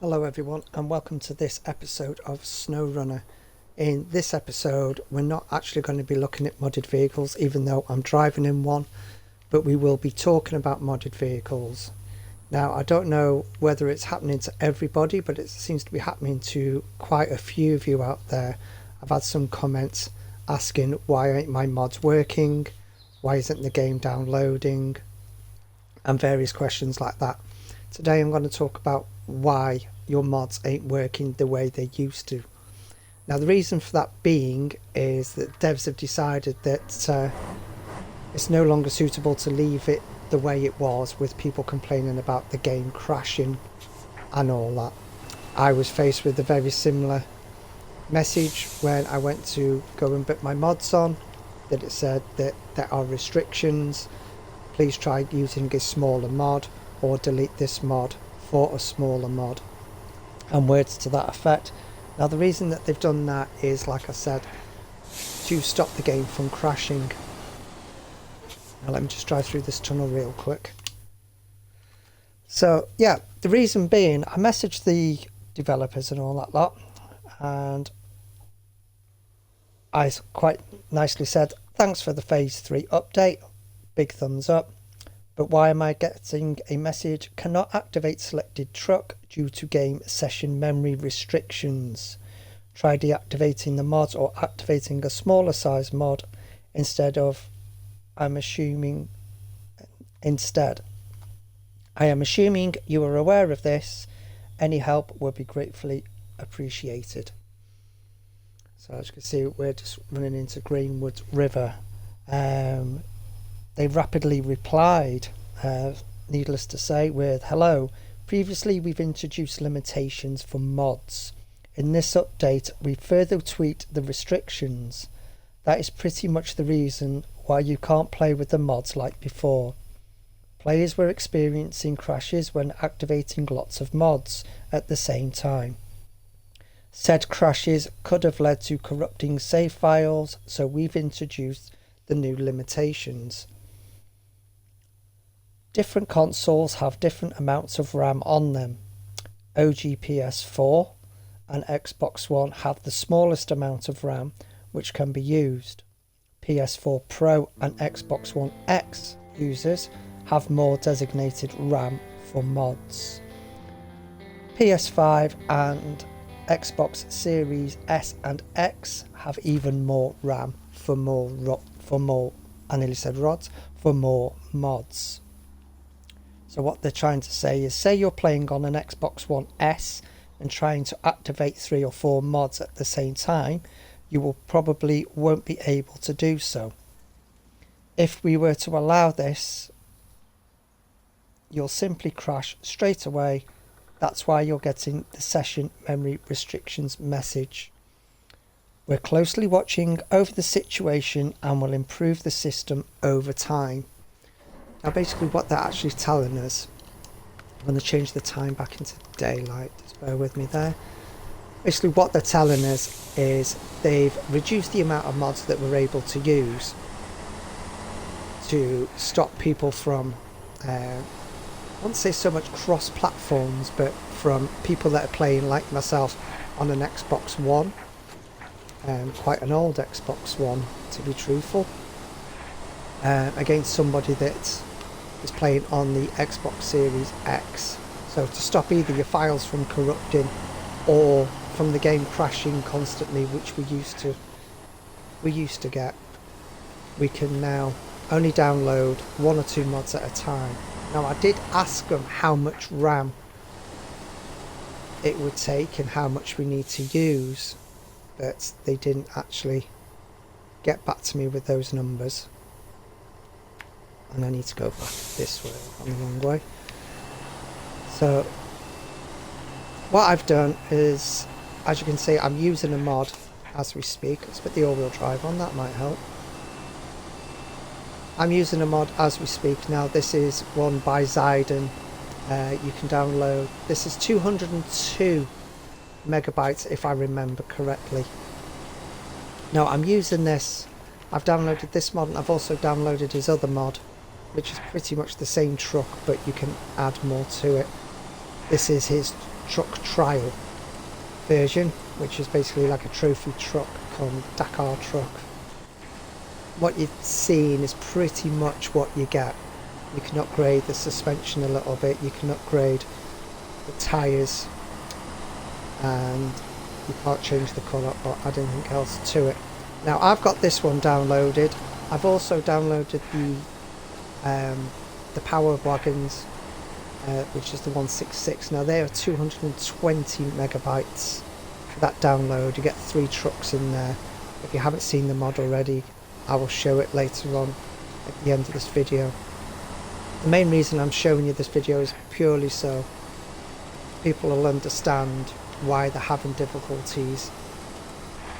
Hello everyone and welcome to this episode of Snowrunner. In this episode we're not actually going to be looking at modded vehicles, even though I'm driving in one, but we will be talking about modded vehicles. Now I don't know whether it's happening to everybody, but it seems to be happening to quite a few of you out there. I've had some comments asking why aren't my mods working, why isn't the game downloading, and various questions like that. Today I'm going to talk about why your mods ain't working the way they used to. Now the reason for that being is that devs have decided that it's no longer suitable to leave it the way it was, with people complaining about the game crashing and all that. I was faced with a very similar message when I went to go and put my mods on, that it said that there are restrictions, please try using a smaller mod or delete this mod for a smaller mod, and words to that effect. Now the reason that they've done that is, like I said, to stop the game from crashing. Now let me just drive through this tunnel real quick. So yeah, the reason being, I messaged the developers and all that lot, and I quite nicely said, thanks for the phase 3 update, big thumbs up. But why am I getting a message, cannot activate selected truck due to game session memory restrictions? Try deactivating the mod or activating a smaller size mod instead. I am assuming you are aware of this. Any help would be gratefully appreciated. So as you can see, we're just running into Greenwood River. They rapidly replied, needless to say, with, hello, previously we've introduced limitations for mods. In this update, we further tweaked the restrictions. That is pretty much the reason why you can't play with the mods like before. Players were experiencing crashes when activating lots of mods at the same time. Said crashes could have led to corrupting save files, so we've introduced the new limitations. Different consoles have different amounts of RAM on them. OG PS4 and Xbox One have the smallest amount of RAM which can be used. PS4 Pro and Xbox One X users have more designated RAM for mods. PS5 and Xbox Series S and X have even more RAM for more mods. So what they're trying to say is, say you're playing on an Xbox One S and trying to activate 3 or 4 mods at the same time, you will probably won't be able to do so. If we were to allow this, you'll simply crash straight away. That's why you're getting the session memory restrictions message. We're closely watching over the situation and will improve the system over time. Now basically what they're actually telling us, I'm going to change the time back into daylight, just bear with me there. Basically what they're telling us is they've reduced the amount of mods that we're able to use to stop people from, I won't say so much cross platforms, but from people that are playing like myself on an Xbox One, quite an old Xbox One to be truthful, against somebody that is playing on the Xbox Series X. So to stop either your files from corrupting or from the game crashing constantly, which we used to get, we can now only download 1 or 2 mods at a time. Now I did ask them how much RAM it would take and how much we need to use, but they didn't actually get back to me with those numbers. And I need to go back this way, on the wrong way. So what I've done is, as you can see, I'm using a mod as we speak. Let's put the all-wheel drive on, that might help. I'm using a mod as we speak now. This is one by Zyden. You can download, this is 202 megabytes if I remember correctly. Now I'm using this, I've downloaded this mod and I've also downloaded his other mod, which is pretty much the same truck, but you can add more to it. This is his truck trial version, which is basically like a trophy truck called Dakar truck. What you're seeing is pretty much what you get. You can upgrade the suspension a little bit, you can upgrade the tyres, and you can't change the colour or add anything else to it. Now I've got this one downloaded. I've also downloaded the Power Wagons, which is the 166. Now they are 220 megabytes for that download. You get 3 trucks in there. If you haven't seen the mod already, I will show it later on at the end of this video. The main reason I'm showing you this video is purely so people will understand why they're having difficulties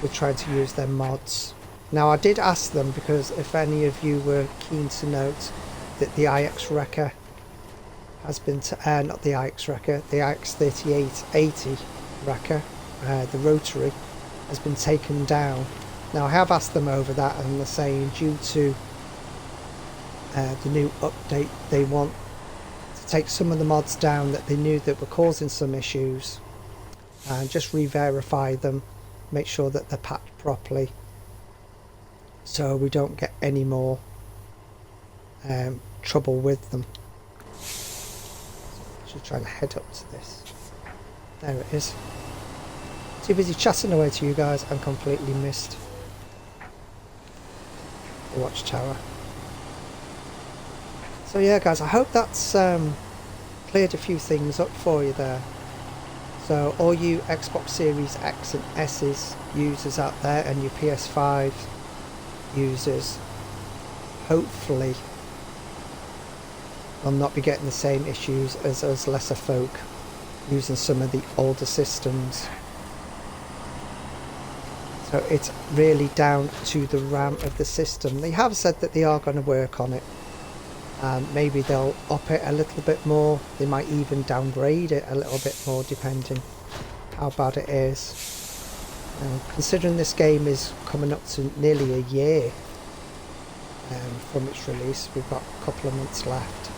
with trying to use their mods. Now I did ask them, because if any of you were keen to note that the IX Wrecker has been, not the IX Wrecker, the IX3880 Wrecker, the rotary, has been taken down. Now I have asked them over that, and they're saying due to the new update they want to take some of the mods down that they knew that were causing some issues and just re-verify them, make sure that they're packed properly so we don't get any more trouble with them. So I'm trying to head up to this. There it is. Too busy chatting away to you guys and completely missed the watchtower. So yeah guys, I hope that's cleared a few things up for you there. So all you Xbox Series X and S's users out there, and your PS5 users, hopefully will not be getting the same issues as us lesser folk using some of the older systems. So it's really down to the RAM of the system. They have said that they are going to work on it. Maybe they'll up it a little bit more. They might even downgrade it a little bit more, depending how bad it is. Considering this game is coming up to nearly a year from its release, we've got a couple of months left.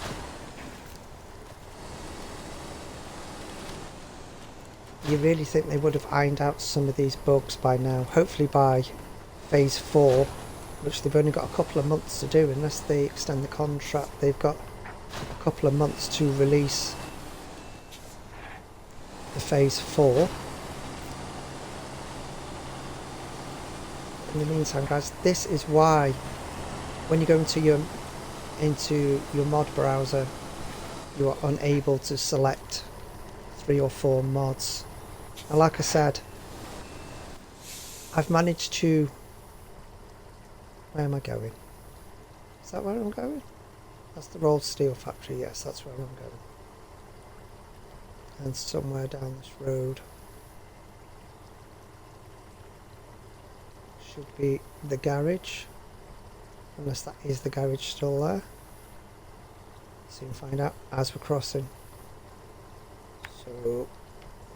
You really think they would have ironed out some of these bugs by now? Hopefully by phase 4, which they've only got a couple of months to do. Unless they extend the contract, they've got a couple of months to release the phase 4. In the meantime guys, this is why when you go into your mod browser, you are unable to select 3 or 4 mods. And like I said, I've managed to... Where am I going? Is that where I'm going? That's the Rolled Steel Factory, yes, that's where I'm going. And somewhere down this road should be the garage, unless that is the garage still there. Soon find out as we're crossing. So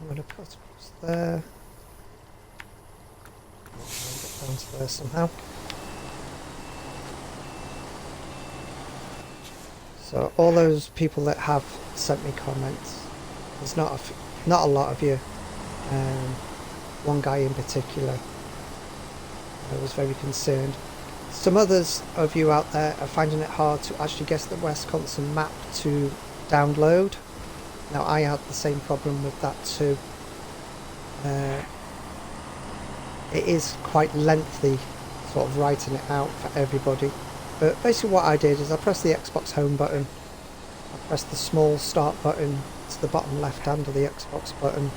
I'm going to cut across there. I'll get down to there somehow. So all those people that have sent me comments, there's not a lot of you. One guy in particular was very concerned. Some others of you out there are finding it hard to actually guess the Wisconsin map to download. Now I had the same problem with that too. It is quite lengthy sort of writing it out for everybody. But basically what I did is I pressed the Xbox home button, I pressed the small start button to the bottom left hand of the Xbox button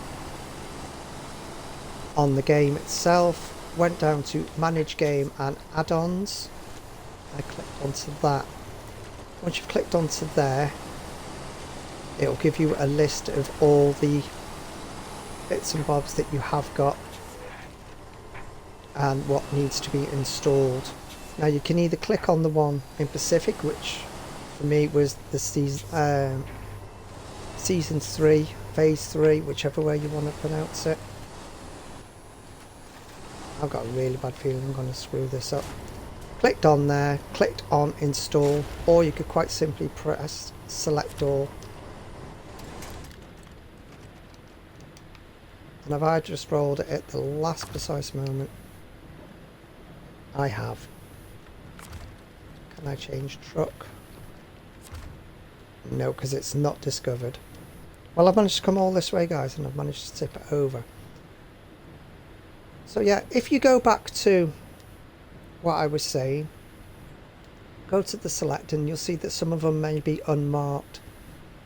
on the game itself, went down to manage game and add-ons. I clicked onto that. Once you've clicked onto there, it will give you a list of all the bits and bobs that you have got and what needs to be installed. Now you can either click on the one in Pacific, which for me was the season 3, phase 3, whichever way you want to pronounce it. I've got a really bad feeling I'm going to screw this up. Clicked on there, clicked on install, or you could quite simply press select all. And have I just rolled it at the last precise moment? I have. Can I change truck? No, because it's not discovered. Well, I've managed to come all this way, guys, and I've managed to tip it over. So yeah, if you go back to what I was saying, go to the select and you'll see that some of them may be unmarked.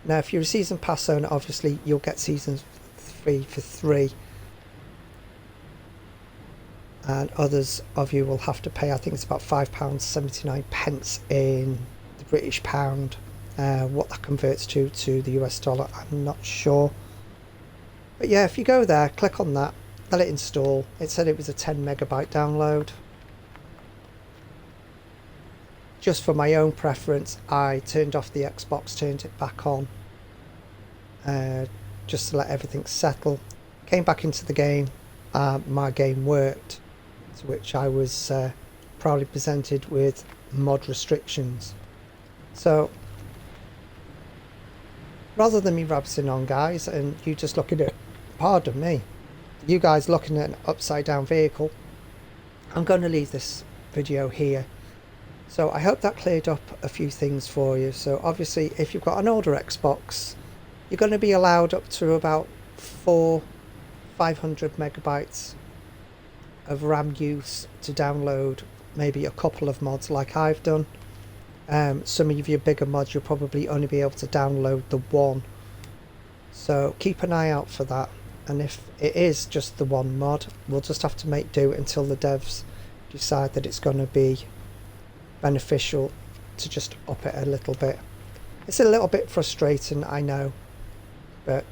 Now, if you're a season pass owner, obviously you'll get season 3 for 3. And others of you will have to pay, I think it's about £5.79 in the British pound. What that converts to the US dollar, I'm not sure. But yeah, if you go there, click on that, let it install. It said it was a 10 megabyte download. Just for my own preference, I turned off the Xbox, turned it back on, just to let everything settle. Came back into the game, my game worked, to which I was proudly presented with mod restrictions. So rather than me rabbiting on, guys, and you just looking at, pardon me, you guys looking at an upside down vehicle, I'm going to leave this video here. So I hope that cleared up a few things for you. So obviously if you've got an older Xbox, you're going to be allowed up to about 500 megabytes of RAM use to download maybe a couple of mods like I've done. Some of your bigger mods you'll probably only be able to download the one. So keep an eye out for that. And if it is just the one mod, we'll just have to make do until the devs decide that it's going to be beneficial to just up it a little bit. It's a little bit frustrating, I know, but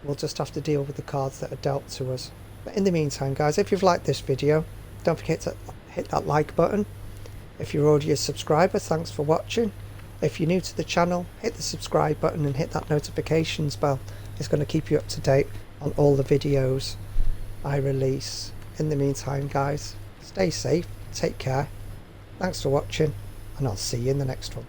we'll just have to deal with the cards that are dealt to us. But in the meantime, guys, if you've liked this video, don't forget to hit that like button. If you're already a subscriber, thanks for watching. If you're new to the channel, hit the subscribe button and hit that notifications bell. It's going to keep you up to date on all the videos I release. In the meantime, guys, stay safe, take care. Thanks for watching, and I'll see you in the next one.